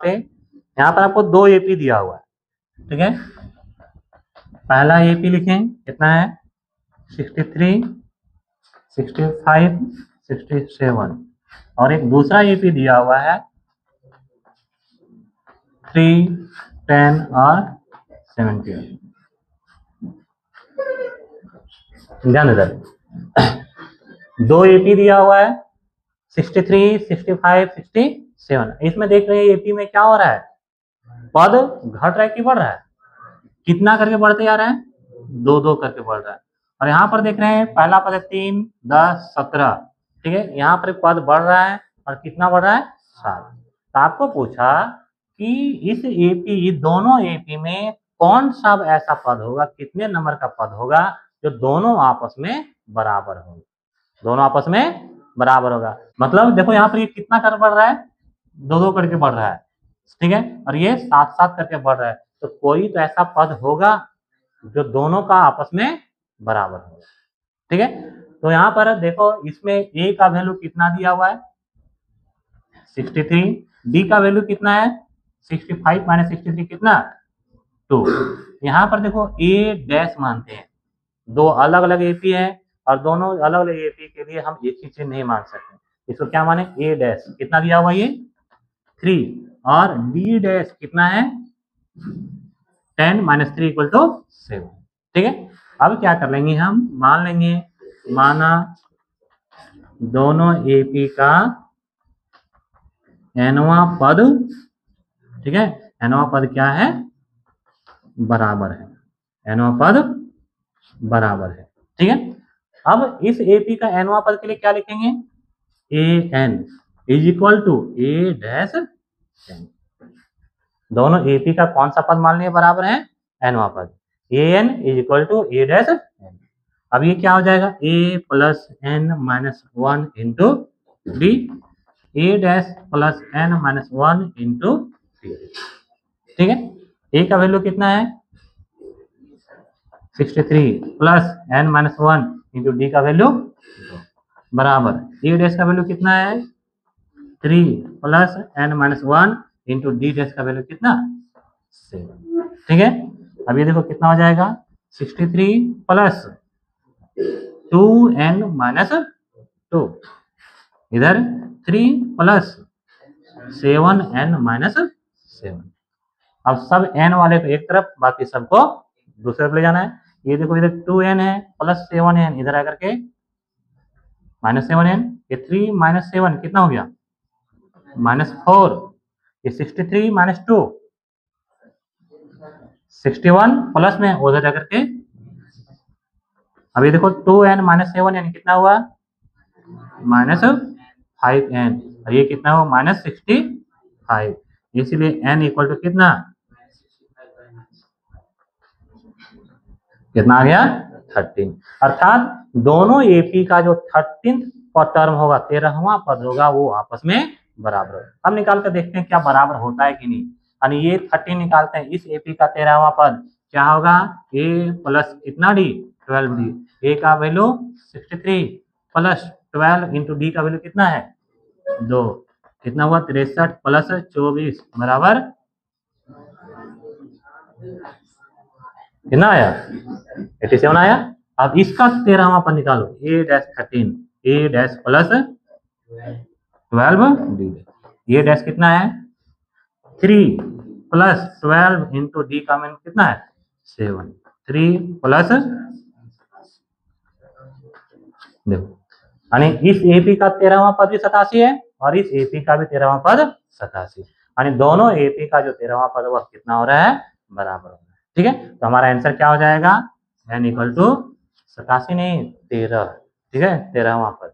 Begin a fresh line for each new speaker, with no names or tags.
पे यहाँ पर आपको 2 एपी दिया हुआ है, ठीक है। पहला एपी लिखें, कितना है 63, 65, 67, और एक दूसरा एपी दिया हुआ है 3, 10 और 17। ध्यान इधर 2 एपी दिया हुआ है 63, 65, 67। इसमें देख रहे हैं एपी में क्या हो रहा है, पद घट रहा है कि बढ़ रहा है, कितना करके बढ़ते जा रहा है, 2-2 करके बढ़ रहा है। और यहाँ पर देख रहे हैं पहला पद है 3, 10, 17, ठीक है। यहाँ पर पद बढ़ रहा है और कितना बढ़ रहा है, 7। तो आपको पूछा कि इस एपी, दोनों एपी में कौन सा ऐसा पद होगा, कितने नंबर का पद होगा जो दोनों आपस में बराबर होगा, दोनों आपस में बराबर होगा। मतलब देखो यहाँ पर ये कितना कर बढ़ रहा है, 2-2 करके बढ़ रहा है, ठीक है, और ये 7-7 करके बढ़ रहा है। तो कोई तो ऐसा पद होगा जो दोनों का आपस में बराबर होगा, ठीक है। तो यहाँ पर देखो इसमें a का वैल्यू कितना दिया हुआ है 63, d का वैल्यू कितना है 65 माइनस 63 कितना 2। यहाँ पर देखो a डैश मानते हैं, 2 अलग अलग एपी है और दोनों अलग अलग एपी के लिए हम एक ही चीज नहीं मान सकते। इसको क्या माने, a डैश कितना दिया हुआ ये 3 और d डैश कितना है 10 माइनस 3 इक्वल टू 7, ठीक है। अब क्या कर लेंगे, हम मान लेंगे, माना दोनों एपी का nवां पद, ठीक है, nवां पद क्या है, बराबर है, nवां पद बराबर है, ठीक है। अब इस एपी का nवां पद के लिए क्या लिखेंगे, an is equal to a dash n। दोनों एपी का कौन सा पद मान लिया बराबर है, nवां पद, an is equal to a dash n। अब ये क्या हो जाएगा, a plus n minus 1 into D, a dash plus n minus 1 into D, ठीक है। a का वैल्यू कितना है 63 plus n minus 1 into D का वैल्यू बराबर, a डैश का वैल्यू कितना है 3 plus n minus 1 into D dash का वैल्यू कितना 7, ठीक है। अब ये देखो कितना हो जाएगा 63 प्लस 2n माइनस 2, इधर 3 प्लस 7n माइनस 7। अब सब n वाले को एक तरफ, बाकी सबको दूसरे तरफ ले जाना है। ये देखो इधर 2n है प्लस 7n, इधर आकर के माइनस 7n, ये 3 माइनस 7 कितना हो गया माइनस 4, ये 63 माइनस 2 61 प्लस में उधर जाकर के, अभी देखो 2n माइनस 7n कितना हुआ माइनस 5n, और ये कितना हुआ माइनस 65, इसीलिए n इक्वल टू कितना आ गया 13। अर्थात दोनों एपी का जो 13th टर्म होगा, 13वां पद होगा, वो आपस में बराबर होगा। हम निकाल कर देखते हैं क्या बराबर होता है कि नहीं। यानी ये 13 निकालते हैं, इस एपी का 13वां पद क्या होगा, a प्लस कितना डी 12d, a का वैल्यू 63 प्लस 12 इंटू डी का वैल्यू कितना है 2, कितना हुआ 63 प्लस 24 बराबर कितना आया 87 आया। अब इसका 13वां पद निकालो, a dash 13, a dash plus 12 D, ये डैश कितना है 3 प्लस 12 इंटू डी का मान कितना है 7, 3 प्लस, देखो यानी इस एपी का 13वां पद भी 87 है और इस एपी का भी 13वां पद 87, यानी दोनों एपी का जो 13वां पद वह कितना हो रहा है बराबर हो रहा है, ठीक है। तो हमारा आंसर क्या हो जाएगा n इक्वल टू 87 नहीं 13, ठीक है, 13वां पद।